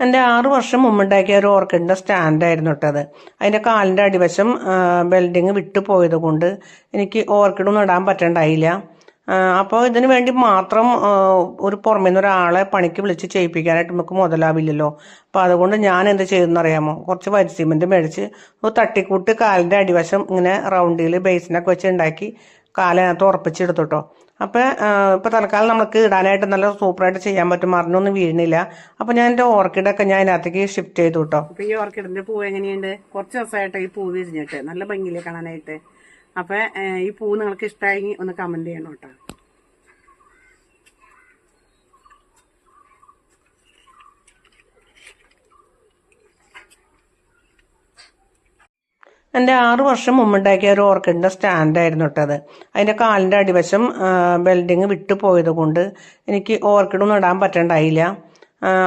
എൻ്റെ 6 വർഷം മുമ്പുണ്ടാക്കിയ ഒരു ഓർക്കിഡിൻ്റെ സ്റ്റാൻഡായിരുന്നു ഇട്ടത്. അതിൻ്റെ കാലിൻ്റെ അടിവശം ബെൽഡിങ് വിട്ടു പോയത് കൊണ്ട് എനിക്ക് ഓർക്കിഡൊന്നും ഇടാൻ പറ്റണ്ടായില്ല. അപ്പോൾ ഇതിനു വേണ്ടി മാത്രം ഒരു പുറമേ നിന്ന് ഒരാളെ പണിക്ക് വിളിച്ച് ചെയ്യിപ്പിക്കാനായിട്ട് നമുക്ക് മുതലാവില്ലല്ലോ. അപ്പോൾ അതുകൊണ്ട് ഞാൻ എന്ത് ചെയ്തെന്നറിയാമോ, കുറച്ച് വരി സിമെൻറ്റ് മേടിച്ച് ഒരു തട്ടിക്കൂട്ട് കാലിൻ്റെ അടിവശം ഇങ്ങനെ റൗണ്ടിൽ ബേസിനൊക്കെ വെച്ച് ഉണ്ടാക്കി കാലിനകത്ത് ഉറപ്പിച്ചെടുത്തോട്ടോ. അപ്പോൾ ഇപ്പോൾ തൽക്കാലം നമുക്ക് ഇടാനായിട്ട് നല്ല സൂപ്പറായിട്ട് ചെയ്യാൻ പറ്റും, മറിഞ്ഞൊന്നും വീഴുന്നില്ല. അപ്പോൾ ഞാൻ എൻ്റെ ഓർക്കിഡൊക്കെ ഞാൻ അതിനകത്തേക്ക് ഷിഫ്റ്റ് ചെയ്തു കേട്ടോ. അപ്പോൾ ഈ ഓർക്കിഡിൻ്റെ പൂവ് എങ്ങനെയുണ്ട്? കുറച്ച് ദിവസമായിട്ട് ഈ പൂവ് വിരിഞ്ഞിട്ട് നല്ല ഭംഗിയില്ലേ കാണാനായിട്ട്. അപ്പോൾ ഈ പൂവ് നിങ്ങൾക്ക് ഇഷ്ടമായെങ്കിൽ ഒന്ന് കമൻറ്റ് ചെയ്യണം കേട്ടോ. എൻ്റെ 6 വർഷം മുമ്പുണ്ടാക്കിയ ഒരു ഓർക്കിഡിൻ്റെ സ്റ്റാൻഡായിരുന്നു ഇട്ടത്. അതിൻ്റെ കാലിൻ്റെ അടിവശം ബെൽഡിങ് വിട്ടു പോയത് കൊണ്ട് എനിക്ക് ഓർക്കിഡൊന്നും ഇടാൻ പറ്റണ്ടായില്ല.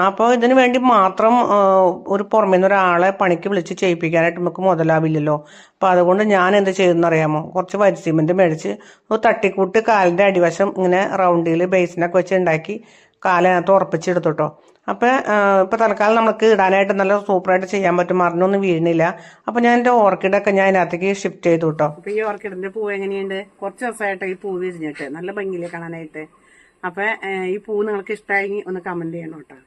അപ്പോൾ ഇതിനു വേണ്ടി മാത്രം ഒരു പുറമേ നിന്ന് ഒരാളെ പണിക്ക് വിളിച്ച് ചെയ്യിപ്പിക്കാനായിട്ട് നമുക്ക് മുതലാവില്ലല്ലോ. അപ്പോൾ അതുകൊണ്ട് ഞാൻ എന്ത് ചെയ്തെന്നറിയാമോ, കുറച്ച് വരി സിമെൻറ്റ് മേടിച്ച് ഒരു തട്ടിക്കൂട്ട് കാലിൻ്റെ അടിവശം ഇങ്ങനെ റൗണ്ടിൽ ബേസിനൊക്കെ വെച്ച് ഉണ്ടാക്കി കാലിനകത്ത് ഉറപ്പിച്ചെടുത്തോട്ടോ. അപ്പോൾ ഇപ്പോൾ തൽക്കാലം നമുക്ക് ഇടാനായിട്ട് നല്ല സൂപ്പറായിട്ട് ചെയ്യാൻ പറ്റും, മറിഞ്ഞൊന്നും വീഴുന്നില്ല. അപ്പോൾ ഞാൻ എൻ്റെ ഓർക്കിഡൊക്കെ ഞാൻ അതിനകത്തേക്ക് ഷിഫ്റ്റ് ചെയ്തു കേട്ടോ. അപ്പോൾ ഈ ഓർക്കിഡിൻ്റെ പൂവ് എങ്ങനെയുണ്ട്? കുറച്ച് ദിവസമായിട്ട് ഈ പൂവ് വിരിഞ്ഞിട്ട് നല്ല ഭംഗിയില്ലേ കാണാനായിട്ട്. അപ്പോൾ ഈ പൂവ് നിങ്ങൾക്ക് ഇഷ്ടമായെങ്കിൽ ഒന്ന് കമൻറ്റ് ചെയ്യണം കേട്ടോ.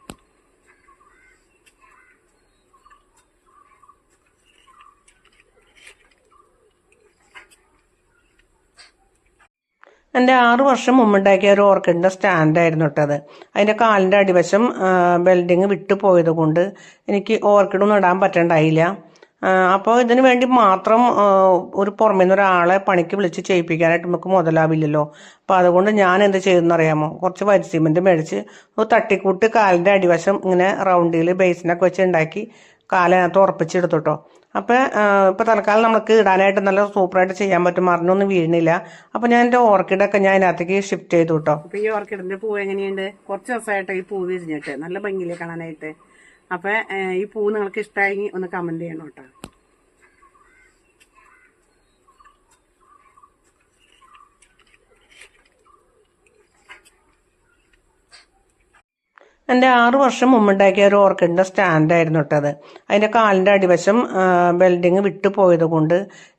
എൻ്റെ 6 വർഷം മുമ്പുണ്ടാക്കിയ ഒരു ഓർക്കിഡിൻ്റെ സ്റ്റാൻഡായിരുന്നു ഇട്ടത്. അതിൻ്റെ കാലിൻ്റെ അടിവശം ബെൽഡിങ് വിട്ടു പോയത് കൊണ്ട് എനിക്ക് ഓർക്കിഡൊന്നും ഇടാൻ പറ്റണ്ടായില്ല. അപ്പോൾ ഇതിനു വേണ്ടി മാത്രം ഒരു പുറമേ നിന്ന് ഒരാളെ പണിക്ക് വിളിച്ച് ചെയ്യിപ്പിക്കാനായിട്ട് നമുക്ക് മുതലാവില്ലല്ലോ. അപ്പോൾ അതുകൊണ്ട് ഞാൻ എന്ത് ചെയ്തെന്നറിയാമോ, കുറച്ച് വരി സിമെൻറ്റ് മേടിച്ച് ഒരു തട്ടിക്കൂട്ട് കാലിൻ്റെ അടിവശം ഇങ്ങനെ റൗണ്ടിൽ ബേസിനൊക്കെ വെച്ച് ഉണ്ടാക്കി കാലിനകത്ത് ഉറപ്പിച്ചെടുത്തോട്ടോ. അപ്പോൾ ഇപ്പോൾ തൽക്കാലം നമുക്ക് ഇടാനായിട്ട് നല്ല സൂപ്പറായിട്ട് ചെയ്യാൻ പറ്റും, മറിഞ്ഞൊന്നും വീഴുന്നില്ല. അപ്പോൾ ഞാൻ എൻ്റെ ഓർക്കിഡൊക്കെ ഞാൻ അതിനകത്തേക്ക് ഷിഫ്റ്റ് ചെയ്തു കേട്ടോ. അപ്പോൾ ഈ ഓർക്കിഡിൻ്റെ പൂവ് എങ്ങനെയുണ്ട്? കുറച്ച് ദിവസമായിട്ട് ഈ പൂവ് വിരിഞ്ഞിട്ട് നല്ല ഭംഗിയില്ലേ കാണാനായിട്ട്. അപ്പോൾ ഈ പൂവ് നിങ്ങൾക്ക് ഇഷ്ടമായെങ്കിൽ ഒന്ന് കമൻറ്റ് ചെയ്യണം കേട്ടോ. എൻ്റെ 6 വർഷം മുമ്പുണ്ടാക്കിയ ഒരു ഓർക്കിഡിൻ്റെ സ്റ്റാൻഡായിരുന്നു ഇട്ടത്. അതിൻ്റെ കാലിൻ്റെ അടിവശം ബെൽഡിങ് വിട്ടു പോയത് കൊണ്ട്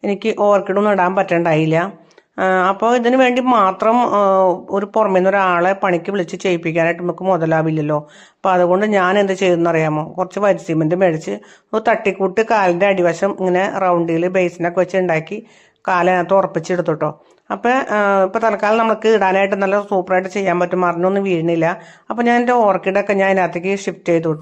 എനിക്ക് ഓർക്കിഡൊന്നും ഇടാൻ പറ്റണ്ടായില്ല. അപ്പോൾ ഇതിനു വേണ്ടി മാത്രം ഒരു പുറമേ നിന്ന് ഒരാളെ പണിക്ക് വിളിച്ച് ചെയ്യിപ്പിക്കാനായിട്ട് നമുക്ക് മുതലാവില്ലല്ലോ. അപ്പോൾ അതുകൊണ്ട് ഞാൻ എന്ത് ചെയ്തെന്നറിയാമോ, കുറച്ച് വരി സിമെൻറ്റ് മേടിച്ച് ഒരു തട്ടിക്കൂട്ട് കാലിൻ്റെ അടിവശം ഇങ്ങനെ റൗണ്ടിൽ ബേസിനൊക്കെ വെച്ച് ഉണ്ടാക്കി കാലിനകത്ത് ഉറപ്പിച്ചെടുത്തോട്ടോ. അപ്പോൾ ഇപ്പോൾ തൽക്കാലം നമുക്ക് ഇടാനായിട്ട് നല്ല സൂപ്പറായിട്ട് ചെയ്യാൻ പറ്റും, മറിഞ്ഞൊന്നും വീഴുന്നില്ല. അപ്പോൾ ഞാൻ എൻ്റെ ഓർക്കിഡൊക്കെ ഞാൻ അതിനകത്തേക്ക് ഷിഫ്റ്റ് ചെയ്തു കേട്ടോ.